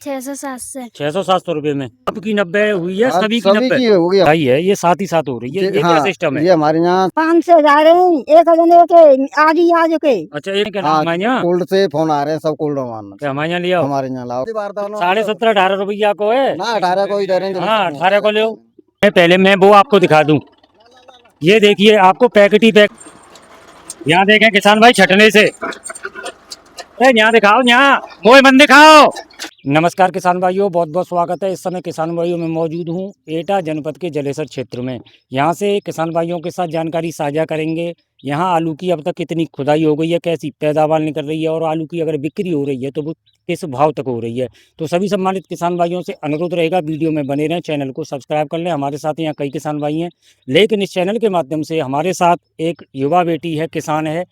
600-700। 600-700 रुपए में आपकी 90 हुई है, सभी की सभी 90 की हो गई। भाई है, ये साथ ही साथ हो रही है, ये क्या हाँ, सिस्टम है? ये हमारे यहाँ 500 जा रहे हैं एक जने के आज के। अच्छा, ये क्या हाँ, नाम है यहाँ? कोल्ड से फोन आ रहे हैं, सब कोल्ड मारना क्या हमारे यहाँ लिया हमारे यहाँ लाओ। 17.5-18 रुपया को है ना 18 को ही दे रहे हैं। हाँ, 18 को ले। पहले मैं वो आपको दिखा दूं, ये देखिए आपको पैकेट ही पैक। यहाँ देखें किसान भाई छटने से, यहाँ दिखाओ, यहाँ मोए मन दिखाओ। नमस्कार किसान भाइयों, बहुत बहुत स्वागत है। इस समय किसान भाइयों में मौजूद हूँ एटा जनपद के जलेसर क्षेत्र में। यहाँ से किसान भाइयों के साथ जानकारी साझा करेंगे। यहाँ आलू की अब तक कितनी खुदाई हो गई है, कैसी पैदावार निकल रही है और आलू की अगर बिक्री हो रही है तो वो किस भाव तक हो रही है। तो सभी सम्मानित किसान भाइयों से अनुरोध रहेगा, वीडियो में बने रहें, चैनल को सब्सक्राइब कर लें। हमारे साथ यहाँ कई किसान भाई हैं, लेकिन इस चैनल के माध्यम से हमारे साथ एक युवा बेटी है, किसान है,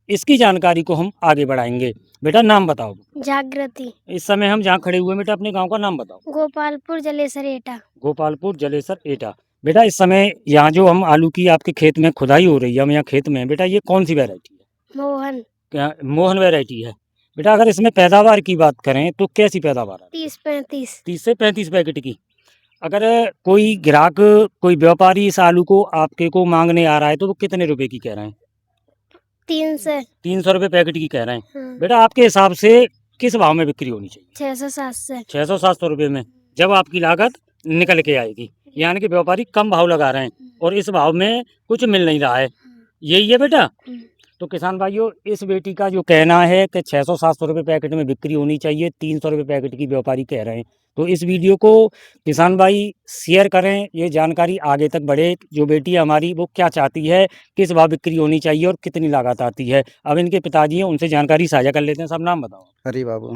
इसकी जानकारी को हम आगे बढ़ाएंगे। बेटा नाम बताओ। जागृति। इस समय हम जहाँ खड़े हुए बेटा, अपने गांव का नाम बताओ। गोपालपुर जलेसर एटा। गोपालपुर जलेसर एटा। बेटा इस समय यहाँ जो हम आलू की आपके खेत में खुदाई हो रही है, हम यहाँ खेत में, बेटा ये कौन सी वैरायटी है? मोहन। क्या मोहन वैरायटी है? बेटा अगर इसमें पैदावार की बात करें तो कैसी पैदावार है? 30-35। 30 से 35 पैकेट की। अगर कोई ग्राहक, कोई व्यापारी इस आलू को आपके को मांगने आ रहा है तो वो कितने रुपए की कह रहे हैं? 300 रुपए पैकेट की कह रहे हैं। हाँ। बेटा आपके हिसाब से किस भाव में बिक्री होनी चाहिए? 600-700। 600-700 रुपए में, जब आपकी लागत निकल के आएगी। यानी कि व्यापारी कम भाव लगा रहे हैं और इस भाव में कुछ मिल नहीं रहा है, यही है बेटा? तो किसान भाइयों, इस बेटी का जो कहना है कि 600-700 रुपये पैकेट में बिक्री होनी चाहिए, 300 रुपये पैकेट की व्यापारी कह रहे हैं। तो इस वीडियो को किसान भाई शेयर करें, ये जानकारी आगे तक बढ़े। जो बेटी है हमारी, वो क्या चाहती है, किस भाव बिक्री होनी चाहिए और कितनी लागत आती है। अब इनके पिताजी हैं, उनसे जानकारी साझा कर लेते हैं। सब नाम बताओ। हरी बाबू।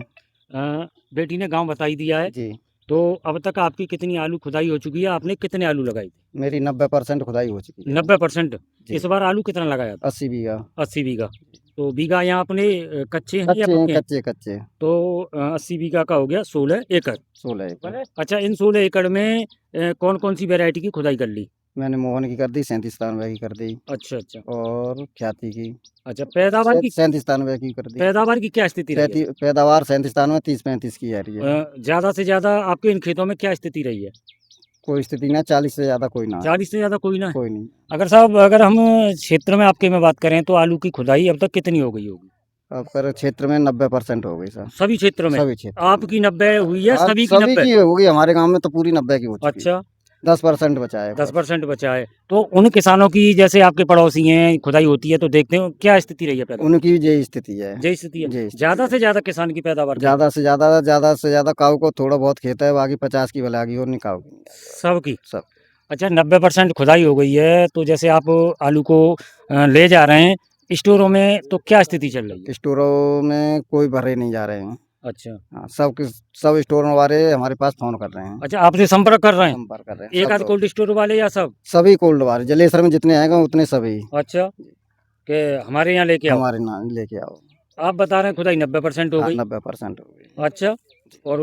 बेटी ने गाँव बताई दिया है जी। तो अब तक आपकी कितनी आलू खुदाई हो चुकी है? आपने कितने आलू लगाई थी? मेरी 90% खुदाई हो चुकी है। 90%। इस बार आलू कितना लगाया था? 80 बीघा। 80 बीघा। तो बीघा यहाँ अपने कच्चे हैं या पक्के हैं? कच्चे। तो 80 बीघा का हो गया 16 एकड़। 16 एकड़। अच्छा, इन 16 एकड़ में कौन कौन सी वैरायटी की खुदाई कर ली? मैंने मोहन की कर दी, 37-93 की कर दी। अच्छा अच्छा। और ख्याति की। अच्छा, पैदावार की 37-93 की कर दी। पैदावार की क्या स्थिति रही है? पैदावार 37-93 30-35 की आ रही है। ज्यादा से ज्यादा आपके इन खेतों में क्या स्थिति रही है? कोई स्थिति ना, 40 से ज्यादा कोई ना। 40 से ज्यादा कोई ना? कोई नहीं। अगर साहब, अगर हम क्षेत्र में आपके में बात करें तो आलू की खुदाई अब तक कितनी हो गई होगी? अब कर क्षेत्र में 90% हो गई सर। सभी क्षेत्रों में? सभी क्षेत्र। आपकी 90 हुई है? सभी की सभी 90 की हो गई, हमारे गांव में तो पूरी 90 की हो चुकी है। अच्छा, 10% बचा है। 10% बचा है। तो उन किसानों की, जैसे आपके पड़ोसी हैं, खुदाई होती है तो देखते हो क्या स्थिति रही है पैदावार? उनकी यही स्थिति है। यही स्थिति है। यही स्थिति ज्यादा से ज्यादा किसान की पैदावार ज्यादा से ज्यादा काऊ को थोड़ा बहुत खेत है, बाकी 50 की भलागी और निकाऊ सबकी। सब। अच्छा, 90% खुदाई हो गई है, तो जैसे आप आलू को ले जा रहे हैं स्टोरों में, तो क्या स्थिति चल रही है? स्टोरों में कोई भरे नहीं जा रहे हैं। अच्छा। हाँ, सब स्टोर वाले हमारे पास फोन कर रहे हैं। अच्छा, आपसे संपर्क कर रहे हैं? संपर्क कर रहे हैं। एक आध कोल्ड स्टोर वाले या सब? सभी कोल्ड वाले जलेसर में जितने आएगा उतने सभी। अच्छा, के हमारे यहाँ लेके आओ। हमारे यहाँ लेके आओ। आप बता रहे हैं खुदाई 90% हो गई? 90% हो गई। अच्छा, और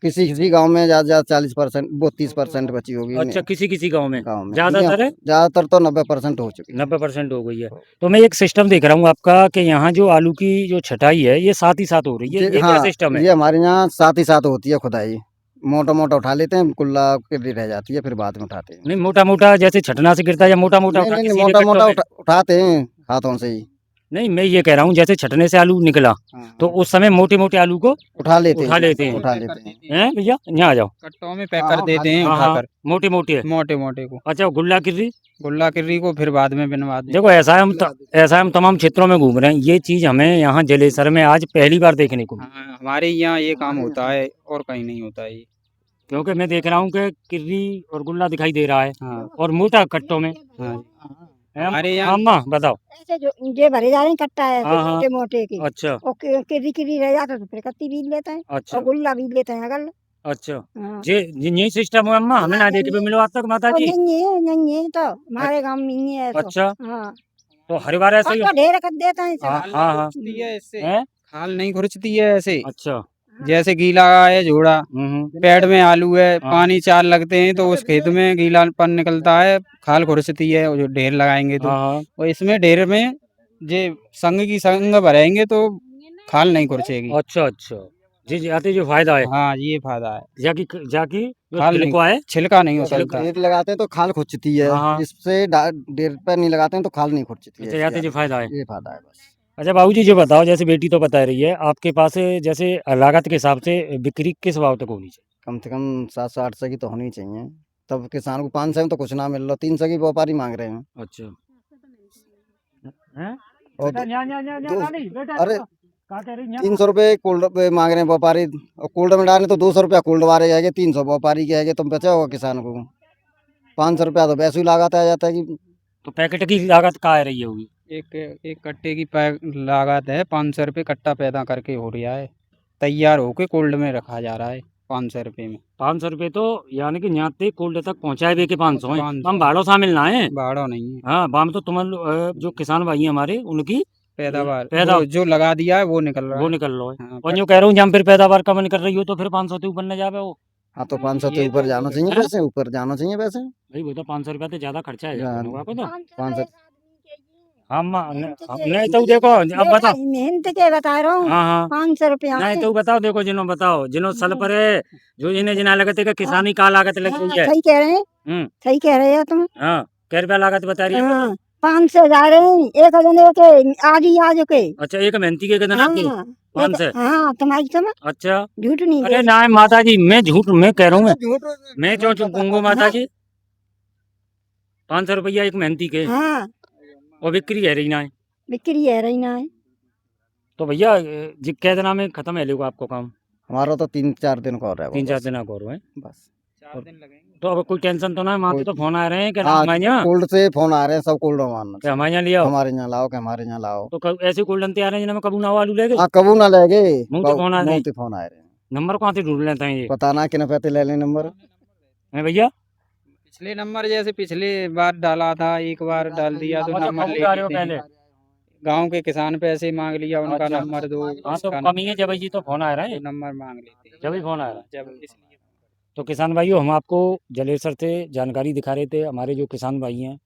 किसी गांव में ज्यादा 40% वो 30% बची होगी। अच्छा, किसी गांव में ज्यादातर है? ज्यादातर तो 90% हो चुकी है। 90% हो गई है। तो मैं एक सिस्टम देख रहा हूँ आपका कि यहाँ जो आलू की जो छटाई है ये साथ ही साथ हो रही है, ये क्या सिस्टम है? ये हमारे यहाँ साथ ही साथ होती है खुदाई। मोटा उठा लेते हैं, कुल्ला के रह जाती है, फिर बाद में उठाते हैं। नहीं, मोटा जैसे छटना से गिरता है या मोटा उठाते हैं हाथों से ही। नहीं, मैं ये कह रहा हूँ जैसे छटने से आलू निकला तो उस समय मोटे आलू को उठा लेते हैं भैया, यहाँ आ जाओ। कट्टों में पैक कर देते हैं उठाकर, मोटे मोटे को। अच्छा, गुल्ला किर्री को फिर बाद में बनवा दें। देखो, ऐसा है हम तमाम क्षेत्रों में घूम रहे हैं, ये चीज हमें यहाँ जलेसर में आज पहली बार देखने को मिली। हमारे यहाँ ये काम होता है और कहीं नहीं होता है, क्योंकि मैं देख रहा हूँ कि किर्री और गुल्ला दिखाई दे रहा है और मोटा कट्टों में। हमारे यहाँ बताओ। ऐसे जो ये भरे जा रहे हैं कट्टा है हाँ, मोटे की। अच्छा, और किरी रह जाता तो फिर कत्ती बीज लेता है। अच्छा, और गुल्ला बीज लेता है अगल। अच्छा। हाँ। यही सिस्टम है अम्मा, हमें ना देखे पे मिलो आज तक माता जी। नहीं है तो हमारे गांव में नहीं है। अच्छा, हाँ, तो हर बार ऐसा ही ढेर कर देता है। हाँ, खाल नहीं खुरचती है ऐसे। अच्छा, जैसे गीला है झोड़ा, पेड़ में आलू है, पानी 4 लगते हैं तो उस खेत में गीलापन निकलता है, खाल खुरचती है। जो ढेर लगाएंगे तो और इसमें ढेर में जे संग भरेंगे तो खाल नहीं खुरचेगी। अच्छा, जी जी आते जो फायदा है हाँ ये फायदा है। जाकी जाकी जो खाल नहीं- छिलका है छिलका नहीं उछलता। रेत लगाते हैं तो खाल खुजती है, हाँ, हाँ। इससे डेढ़ पर नहीं लगाते हैं तो खाल नहीं खुजती अच्छा है। जाते जो फायदा है। ये फायदा है बस। अच्छा बाबूजी जो बताओ, जैसे बेटी तो बता रही है आपके पास, जैसे लागत के हिसाब से बिक्री किस भाव तक होनी चाहिए? कम से कम 700-800 की तो होनी चाहिए। तब किसान को 500 में तो कुछ ना मिल रहा, 300 की व्यापारी मांग रहे हैं। अच्छा हैं? और बेटा, न्या, न्या, न्या, न्या, दो- नानी, बेटा, अरे क्या कह रही, न्या? 300 रुपये कोल्ड पे मांग रहे हैं व्यापारी, और कोल्ड में डालें तो 200 रुपया कोल्ड वाले जाएंगे, 300 व्यापारी के आएंगे, तो बचा होगा किसान को। 500 रुपया तो वैसे ही लागत आ जाता है कि तो पैकेट की लागत क्या आ रही है होगी? एक कट्टे की पैक लागत है 500 रुपये कट्टा पैदा करके हो रहा है, तैयार होके कोल्ड में रखा जा रहा है 500 रुपये में। 500 रुपये तो यानी कि यहाँ से कोल्ड तक पहुँचाए हुए के 500 है, 500 हम भाड़ों शामिल ना है। भाड़ा नहीं है, हाँ बाम तो तुम जो किसान भाई हैं हमारे उनकी पैदावार पैदा- जो लगा दिया है वो निकल रहा वो है। निकल लो है। हाँ, और जो कह रहा हूँ जहाँ फिर पैदावार कम नहीं कर रही हो तो फिर 500 से ऊपर न जावे वो। हाँ तो 500 से ये ऊपर तो जाना चाहिए, है ना? वैसे ऊपर जाना चाहिए वैसे। भाई वो तो 500 रुपया तो ज्यादा खर्चा है जान- होगा को तो। 500 हम नहीं तो देखो अब बताओ। मेहनत के बता रहा हूँ, हाँ हाँ 500 रुपया नहीं तो बताओ, देखो जिन्हों बताओ जिन्हों सल पर है, जो जिन्हें जिन्हें लगते का किसानी का लागत लग रही है। सही कह रहे हैं, हम्म सही कह रहे हो तुम। हाँ कै रुपया लागत बता रही है? हाँ 500 जा रहे हैं एक जने के, आज के। अच्छा एक मेहनती के कितना आपके? हाँ 500। हाँ तुम्हारी तुम अच्छा झूठ नहीं अरे बोल- ना माता जी, मैं झूठ मैं कह रहा हूँ, मैं क्यों चुपूंगा माता जी? 500 रुपया एक मेहनती के हाँ और बिक्री है रही ना है। बिक्री है रही ना है। तो भैया जी कै दिना में खत्म है लोग आपको काम? हमारा तो 3-4 दिन का हो रहा है वो 3-4 बस। दिन को है। बस 4 दिन लगेंगे। तो अब कोई टेंशन तो ना है? वहाँ से तो फोन आ रहे हैं कि हाँ, हमारे यहाँ कोल्ड से फोन आ रहे हैं, सब कोल्ड मारना कि हमारे यहाँ ले आओ। हमारे यहाँ लाओ, कि हमारे यहाँ लाओ। तो ऐसे कोल्डन तैयार है जिन्हें कबू ना आलू ले गए। हाँ कबू ना ले गए, मुँह तो फोन आ गए। फोन आए रहे हैं। नंबर कहाँ से ढूंढ लेते हैं ये? पता ना किन पैसे ले लें नंबर। है भैया पिछले नंबर जैसे पिछले बार डाला था, एक बार डाल दिया तो मतलब नंबर कबू ले आ रहे हो लेते हैं। पहले? गांव के किसान पैसे मांग लिया, उनका अच्छा। नंबर दो, हाँ तो उसका कमी है जब जी तो फोन आ रहा है, नंबर मांग लेते हैं। जब ही फोन आ रहा है। जब इसलिए तो किसान भाइयों हम आपको जलेसर से जानकारी दिखा रहे थे। हमारे जो किसान भाई हैं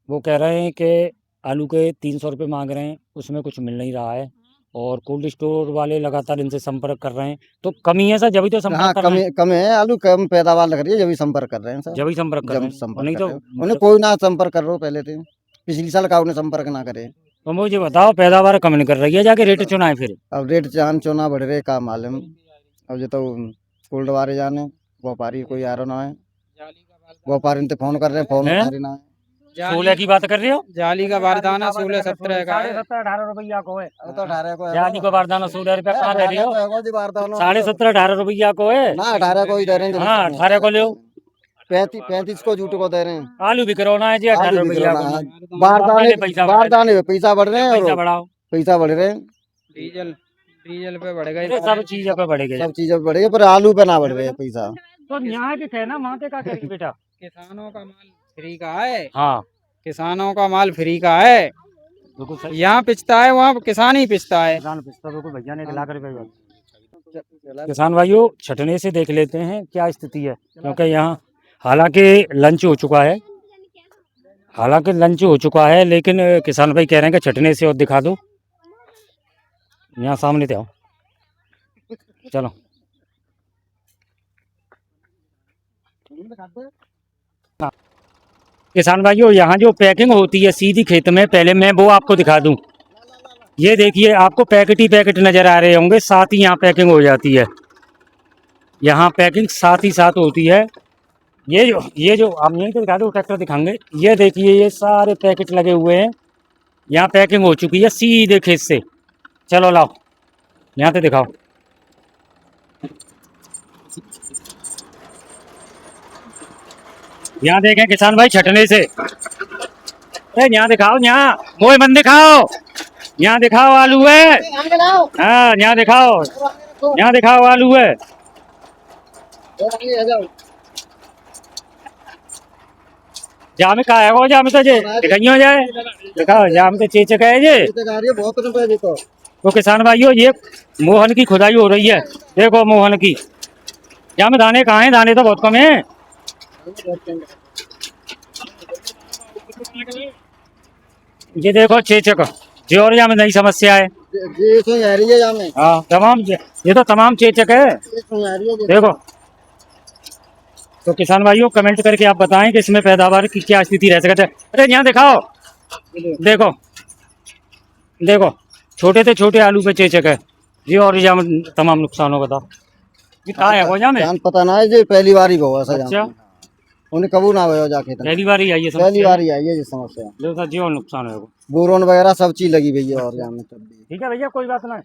वो कह रहे हैं कि आलू के 300 रुपये मांग रहे हैं, उसमें कुछ मिल नहीं रहा है, और कोल्ड स्टोर वाले लगातार इनसे संपर्क कर रहे हैं। तो कमी है सर, जब ही तो हाँ संपर्क कर रहे हैं, कम है, आलू कम पैदावार लग रही है, जब भी संपर्क कर रहे हैं सर। जब ही संपर्क कर जब रहे हैं। संपर्क नहीं कर तो रहे हैं। उन्हें कोई ना संपर्क कर रहा हो पहले थे, पिछली साल का उन्हें संपर्क ना करे। तो मुझे बताओ पैदावार कम नहीं कर रही है, जाके रेट चुनाए फिर। अब रेट चान चोना बढ़ रहे का मालूम। अब जो तो कोल्ड वाले जाने, व्यापारी कोई आ रहा ना है, व्यापारी ने फोन कर रहे हैं, फोन हैं? उठा रहे ना है। सोलह की बात कर रहे हो? जाली का बारदाना 16-17 का है। 17-18 रुपया को है। वो तो 18 को है। जाली को बारदाना 16 रुपया कहाँ दे रही हो? 17.5 17-18 रुपया को है। ना 18 को ही दे रहे हैं। हाँ 18 को ले 35 को जूट को दे रहे हैं। आलू भी करवाना है जी 18 आलू भी रुपया करवाना को। है। बारदाने पैसा बारदाने पे पैसा बढ़ रहे हैं, पैसा और बढ़ाओ। पैसा बढ़ रहे हैं, डीजल पे बढ़ गए। अरे सब चीजों पे बढ़ेगा। सब चीजें बढ़ रही है, पर आलू पे ना बढ़ रहे हैं पैसा। तो यहाँ के कहना वहाँ के क्या करेगी बेटा? किसानों का माल फ्री का है, हाँ किसानों का माल फ्री का है। बिल्कुल सही। यहाँ पिसता है, वहाँ किसान ही पिसता है। किसान पिस्ता बिल्कुल भैया ने दिला कर। किसान भाइयों छटने से देख लेते हैं क्या स्थिति है, क्योंकि यहाँ हालांकि लंच हो चुका है, लेकिन किसान भाई कह रहे हैं कि छटने से और दिखा दो। यहाँ सामने तो आओ, चलो। किसान भाइयों यहाँ जो पैकिंग होती है सीधी खेत में, पहले मैं वो आपको दिखा दूं। ये देखिए आपको पैकेट ही पैकेट नजर आ रहे होंगे, साथ ही यहाँ पैकिंग हो जाती है। यहाँ पैकिंग साथ ही साथ होती है। ये जो हम यहीं पे दिखा दो, ट्रैक्टर दिखाएंगे। ये देखिए ये सारे पैकेट लगे हुए हैं, यहाँ पैकिंग हो चुकी है सीधे खेत से। चलो लाओ यहाँ से दिखाओ। यहाँ देखें किसान भाई छटने से, अरे यहाँ दिखाओ, यहाँ मोए मन दिखाओ, यहाँ दिखाओ आलू है। हाँ यहाँ दिखाओ, यहाँ दिखाओ आलू है। जाम का है वो, जाम तो जे दिखाई हो जाए, दिखाओ जाम तो चेचक है ये। बहुत रुपए जी तो किसान भाइयों ये मोहन की खुदाई हो रही है, देखो मोहन की। जाम दाने कहाँ हैं? दाने तो बहुत कम है। ये देखो चेचक, जो और यहाँ में नई समस्या है। ये तो आ रही है यहाँ में, हाँ तमाम ये तो तमाम चेचक है। ये तो आ रही है देखो तो किसान भाइयों कमेंट करके आप बताएं कि इसमें पैदावार की क्या स्थिति रह सकती है। अरे यहाँ दिखाओ, देखो देखो छोटे से छोटे आलू पे चेचक है जी, और यहाँ तमाम नुकसान होगा था। ये कहाँ है वो यहाँ में? जान पता ना है जी, पहली बार ही गो ऐसा अच्छा जान उन्हें कबू ना हो जाके तो पहली बार ही आई है पहली समस्या। बार ही आई है ये समस्या। जो था जीवन नुकसान है वो। बोरोन वगैरह सब चीज लगी हुई है और यहाँ में तब भी। ठीक है भैया कोई बात नहीं।